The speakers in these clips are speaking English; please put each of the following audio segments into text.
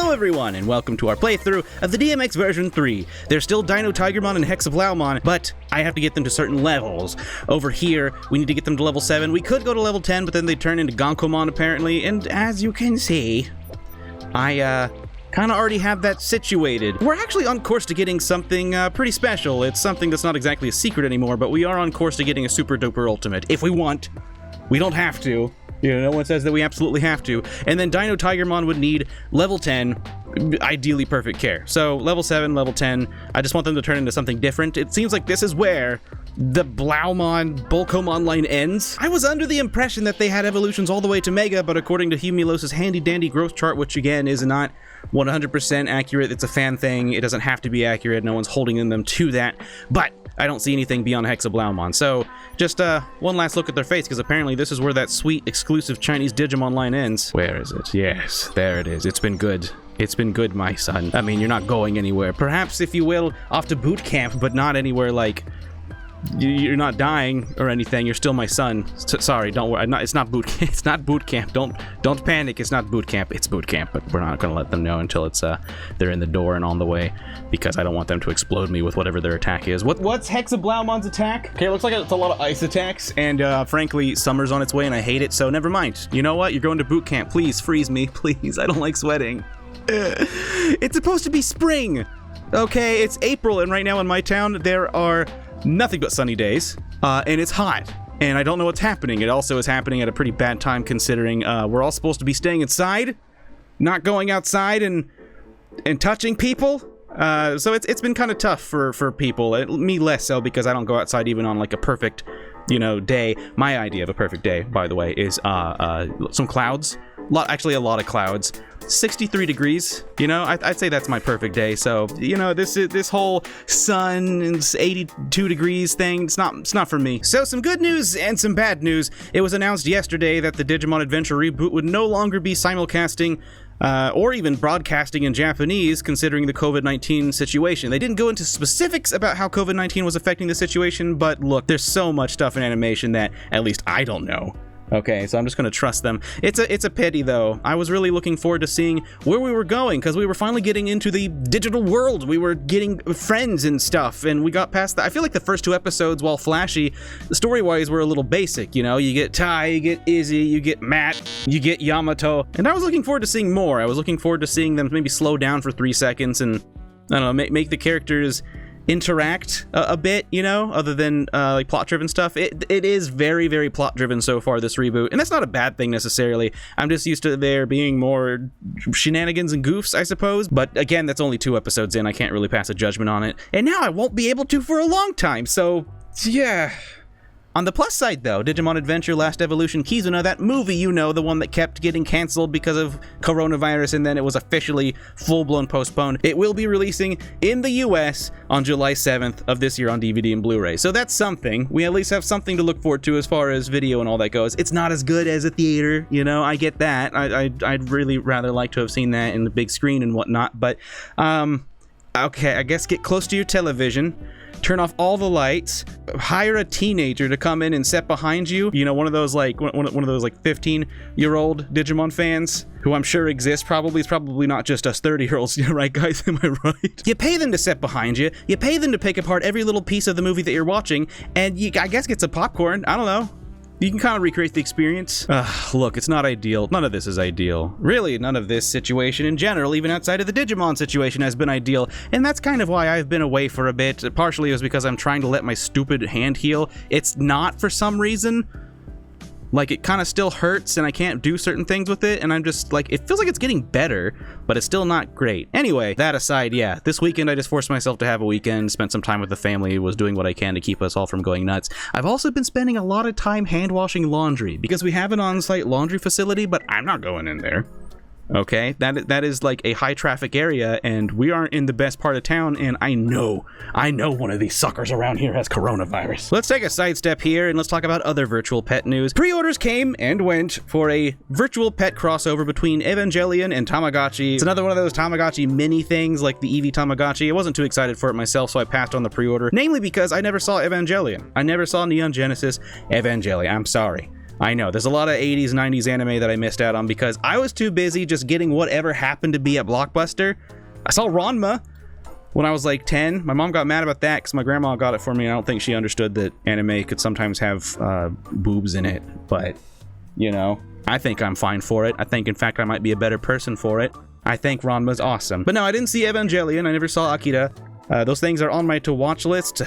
Hello everyone, and welcome to our playthrough of the DMX version 3. There's still Dino Tigermon and Hexablaumon, but I have to get them to certain levels. Over here, we need to get them to level 7. We could go to level 10, but then they turn into Gonkomon apparently, and as you can see, I kind of already have that situated. We're actually on course to getting something pretty special. It's something that's not exactly a secret anymore, but we are on course to getting a super duper ultimate. If we want, we don't have to. You know, no one says that we absolutely have to. And then Dino Tigermon would need level 10, ideally perfect care. So level 7, level 10, I just want them to turn into something different. It seems like this is where the Blaumon Bulkomon line ends. I was under the impression that they had evolutions all the way to Mega, but according to Humulos's handy dandy growth chart, which again is not 100% accurate, it's a fan thing, it doesn't have to be accurate, no one's holding them to that, but I don't see anything beyond Hexablaumon. So just one last look at their face, because apparently this is where that sweet exclusive Chinese Digimon line ends. Where is it? Yes, there it is. It's been good. It's been good, my son. I mean, you're not going anywhere. Perhaps, if you will, off to boot camp, but not anywhere like you're not dying or anything. You're still my son. Sorry, don't worry. It's not boot camp. It's not boot camp. Don't panic. It's not boot camp. It's boot camp. But we're not gonna let them know until it's they're in the door and on the way, because I don't want them to explode me with whatever their attack is. What's Hexablaumon's attack? Okay, it looks like it's a lot of ice attacks, and frankly, summer's on its way, and I hate it. So never mind. You know what? You're going to boot camp. Please freeze me, please. I don't like sweating. It's supposed to be spring. Okay, it's April, and right now in my town there are nothing but sunny days, and it's hot, and I don't know what's happening. It also is happening at a pretty bad time, considering we're all supposed to be staying inside, not going outside and touching people. So it's been kind of tough for people. Me less so, because I don't go outside even on like a perfect, day. My idea of a perfect day, by the way, is some clouds. Actually a lot of clouds. 63 degrees, I'd say that's my perfect day. So, this whole sun and 82 degrees thing, it's not for me. So some good news and some bad news. It was announced yesterday that the Digimon Adventure Reboot would no longer be simulcasting or even broadcasting in Japanese, considering the COVID-19 situation. They didn't go into specifics about how COVID-19 was affecting the situation, but look, there's so much stuff in animation that at least I don't know. Okay, so I'm just gonna trust them. It's a pity, though. I was really looking forward to seeing where we were going, because we were finally getting into the digital world. We were getting friends and stuff, and we got past that. I feel like the first 2 episodes, while flashy, story-wise were a little basic, You get Tai, you get Izzy, you get Matt, you get Yamato, and I was looking forward to seeing more. I was looking forward to seeing them maybe slow down for 3 seconds and, I don't know, make the characters interact a bit, other than like plot-driven stuff. It is very, very plot-driven so far, this reboot, and that's not a bad thing necessarily. I'm just used to there being more shenanigans and goofs, I suppose, but again, that's only 2 episodes in. I can't really pass a judgment on it, and now I won't be able to for a long time, so yeah. On the plus side, though, Digimon Adventure Last Evolution Kizuna, that movie, the one that kept getting canceled because of coronavirus, and then it was officially full-blown postponed, it will be releasing in the US on July 7th of this year on DVD and Blu-ray. So that's something. We at least have something to look forward to as far as video and all that goes. It's not as good as a theater, I get that. I'd really rather like to have seen that in the big screen and whatnot, but, okay, I guess get close to your television, turn off all the lights, hire a teenager to come in and sit behind you. One of those like 15-year-old Digimon fans who I'm sure exist. Probably, it's probably not just us 30-year-olds, right, guys? Am I right? You pay them to sit behind you. You pay them to pick apart every little piece of the movie that you're watching, and I guess get some popcorn. I don't know. You can kind of recreate the experience. Look, it's not ideal. None of this is ideal. Really, none of this situation in general, even outside of the Digimon situation, has been ideal. And that's kind of why I've been away for a bit. Partially it was because I'm trying to let my stupid hand heal. It's not for some reason. Like, it kind of still hurts and I can't do certain things with it, and I'm just like, it feels like it's getting better, but it's still not great. Anyway, that aside, yeah, this weekend I just forced myself to have a weekend, spent some time with the family, was doing what I can to keep us all from going nuts. I've also been spending a lot of time hand washing laundry, because we have an on-site laundry facility, but I'm not going in there. Okay, that is like a high traffic area, and we aren't in the best part of town, and I know one of these suckers around here has coronavirus. Let's take a sidestep here and let's talk about other virtual pet news. Pre-orders came and went for a virtual pet crossover between Evangelion and Tamagotchi. It's another one of those Tamagotchi mini things like the Eevee Tamagotchi. I wasn't too excited for it myself, so I passed on the pre-order, namely because I never saw Evangelion. I never saw Neon Genesis Evangelion. I'm sorry. I know, there's a lot of 80s, 90s anime that I missed out on because I was too busy just getting whatever happened to be at Blockbuster. I saw Ranma when I was like 10. My mom got mad about that because my grandma got it for me, and I don't think she understood that anime could sometimes have boobs in it. But, you know, I think I'm fine for it. I think, in fact, I might be a better person for it. I think Ranma's awesome. But no, I didn't see Evangelion. I never saw Akira. Those things are on my to-watch list,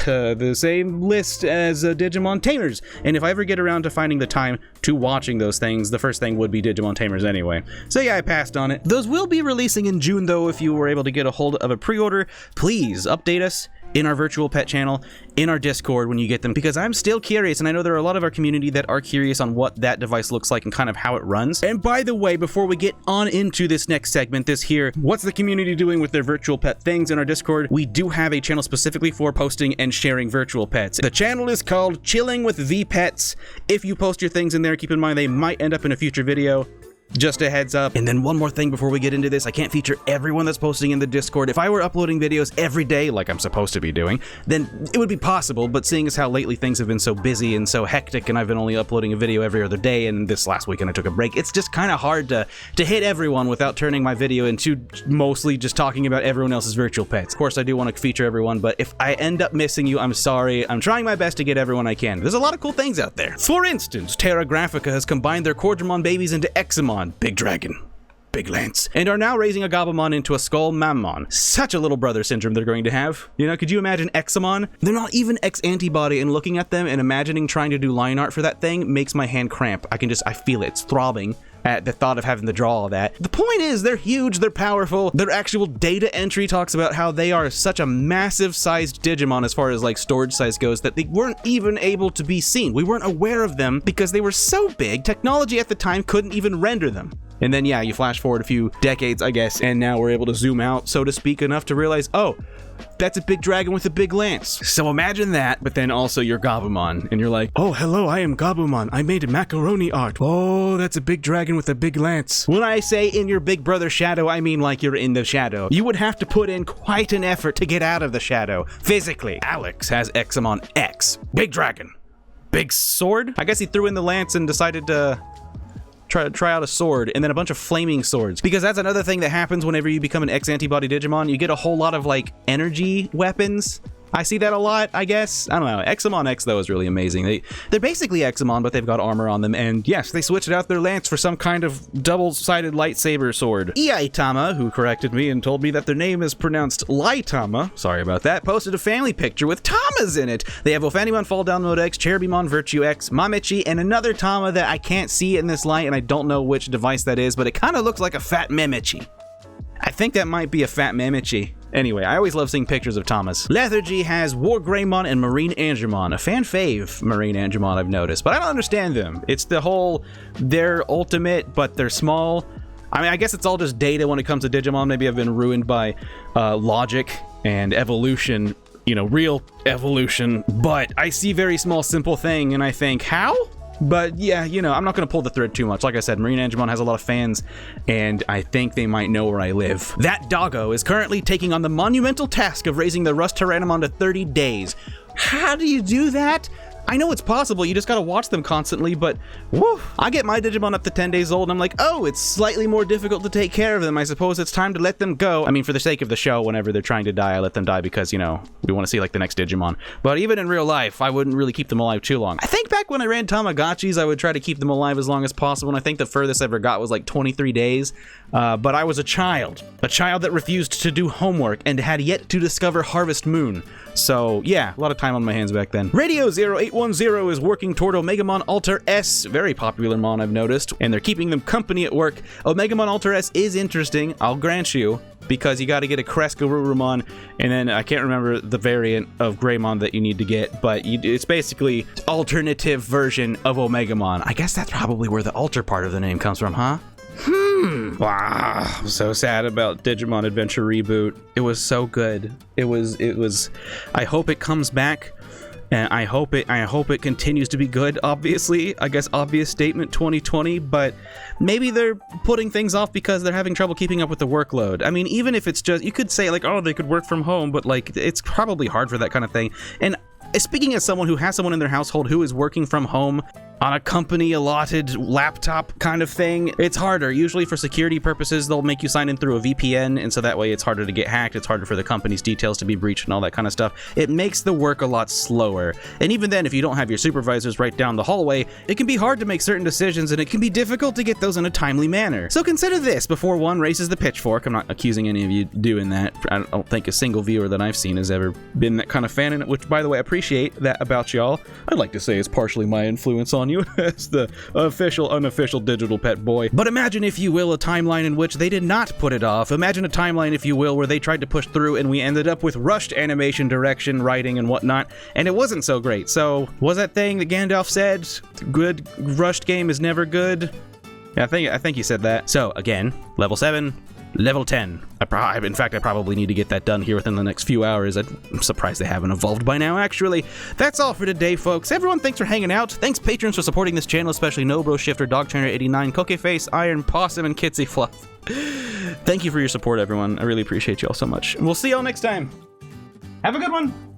the same list as Digimon Tamers. And if I ever get around to finding the time to watching those things, the first thing would be Digimon Tamers anyway. So yeah, I passed on it. Those will be releasing in June, though. If you were able to get a hold of a pre-order, please update us in our virtual pet channel, in our Discord when you get them, because I'm still curious, and I know there are a lot of our community that are curious on what that device looks like and kind of how it runs. And by the way, before we get on into this next segment, this here, what's the community doing with their virtual pet things in our Discord, we do have a channel specifically for posting and sharing virtual pets. The channel is called Chilling with V Pets. If you post your things in there, keep in mind they might end up in a future video. Just a heads up. And then one more thing before we get into this, I can't feature everyone that's posting in the Discord. If I were uploading videos every day like I'm supposed to be doing, then it would be possible, but seeing as how lately things have been so busy and so hectic, and I've been only uploading a video every other day, and this last weekend I took a break, it's just kind of hard to hit everyone without turning my video into mostly just talking about everyone else's virtual pets. Of course, I do want to feature everyone, but if I end up missing you, I'm sorry. I'm trying my best to get everyone I can. There's a lot of cool things out there. For instance, Terra Graphica has combined their Quadramon babies into Examon, Big Dragon, Big Lance, and are now raising a Gabumon into a Skull Mammon. Such a little brother syndrome they're going to have. You know, could you imagine Examon? They're not even X-antibody, and looking at them and imagining trying to do line art for that thing makes my hand cramp. I feel it. It's throbbing at the thought of having to draw all that. The point is, they're huge, they're powerful, their actual data entry talks about how they are such a massive sized Digimon as far as like storage size goes that they weren't even able to be seen. We weren't aware of them because they were so big, technology at the time couldn't even render them. And then yeah, you flash forward a few decades, I guess, and now we're able to zoom out, so to speak, enough to realize, oh, that's a big dragon with a big lance. So imagine that, but then also you're Gabumon, and you're like, oh, hello, I am Gabumon. I made macaroni art. Oh, that's a big dragon with a big lance. When I say in your big brother shadow, I mean like you're in the shadow. You would have to put in quite an effort to get out of the shadow, physically. Alex has Examon X, big dragon, big sword. I guess he threw in the lance and decided to try out a sword, and then a bunch of flaming swords, because that's another thing that happens whenever you become an X-antibody Digimon. You get a whole lot of like energy weapons. I see that a lot, I guess. I don't know. Examon X, though, is really amazing. They're basically Examon, but they've got armor on them, and yes, they switched out their lance for some kind of double-sided lightsaber sword. Iaitama, who corrected me and told me that their name is pronounced Laitama, sorry about that, posted a family picture with Tamas in it. They have Ophanimon Fall Down Mode X, Cherubimon Virtue X, Mamechi, and another Tama that I can't see in this light, and I don't know which device that is, but it kind of looks like a fat Memechi. I think that might be a fat Memechi. Anyway, I always love seeing pictures of Thomas. Lethargy has War Greymon and Marine Angemon, a fan fave Marine Angemon I've noticed, but I don't understand them. It's the whole, they're ultimate, but they're small. I mean, I guess it's all just data when it comes to Digimon. Maybe I've been ruined by logic and evolution, you know, real evolution, but I see very small, simple thing, and I think, how? But yeah, you know, I'm not going to pull the thread too much. Like I said, Marine Angemon has a lot of fans, and I think they might know where I live. That doggo is currently taking on the monumental task of raising the Rust Tyrannomon to 30 days. How do you do that? I know it's possible, you just gotta watch them constantly, but whew, I get my Digimon up to 10 days old and I'm like, oh, it's slightly more difficult to take care of them. I suppose it's time to let them go. I mean, for the sake of the show, whenever they're trying to die, I let them die because, you know, we want to see like the next Digimon. But even in real life, I wouldn't really keep them alive too long. I think back when I ran Tamagotchis, I would try to keep them alive as long as possible, and I think the furthest I ever got was like 23 days. But I was a child that refused to do homework and had yet to discover Harvest Moon. So yeah, a lot of time on my hands back then. Radio 0810 is working toward Omegamon Alter S, very popular mon I've noticed, and they're keeping them company at work. Omegamon Alter S is interesting, I'll grant you, because you got to get a Crescarurumon, and then I can't remember the variant of Greymon that you need to get, but it's basically alternative version of Omegamon. I guess that's probably where the alter part of the name comes from, huh? Wow, I'm so sad about Digimon Adventure Reboot. It was so good. It was I hope it comes back, and I hope it continues to be good. Obviously, I guess obvious statement 2020, but maybe they're putting things off because they're having trouble keeping up with the workload. I mean, even if it's just, you could say like, oh, they could work from home, but like it's probably hard for that kind of thing. And speaking as someone who has someone in their household who is working from home, on a company allotted laptop kind of thing, it's harder. Usually for security purposes, they'll make you sign in through a VPN, and so that way it's harder to get hacked, it's harder for the company's details to be breached and all that kind of stuff. It makes the work a lot slower. And even then, if you don't have your supervisors right down the hallway, it can be hard to make certain decisions, and it can be difficult to get those in a timely manner. So consider this before one raises the pitchfork. I'm not accusing any of you doing that. I don't think a single viewer that I've seen has ever been that kind of fan in it, which, by the way, I appreciate that about y'all. I'd like to say it's partially my influence on you as the official, unofficial digital pet boy. But imagine, if you will, a timeline in which they did not put it off. Imagine a timeline, if you will, where they tried to push through and we ended up with rushed animation, direction, writing, and whatnot, and it wasn't so great. So, was that thing that Gandalf said, good rushed game is never good? Yeah, I think he said that. So, again, level 7, level 10. In fact, I probably need to get that done here within the next few hours. I'm surprised they haven't evolved by now, actually. That's all for today, folks. Everyone, thanks for hanging out. Thanks, patrons, for supporting this channel, especially Nobro, Shifter, Dogtrainer89, Cookieface, Iron, Possum, and Kitsy Fluff. Thank you for your support, everyone. I really appreciate you all so much. And we'll see y'all next time. Have a good one.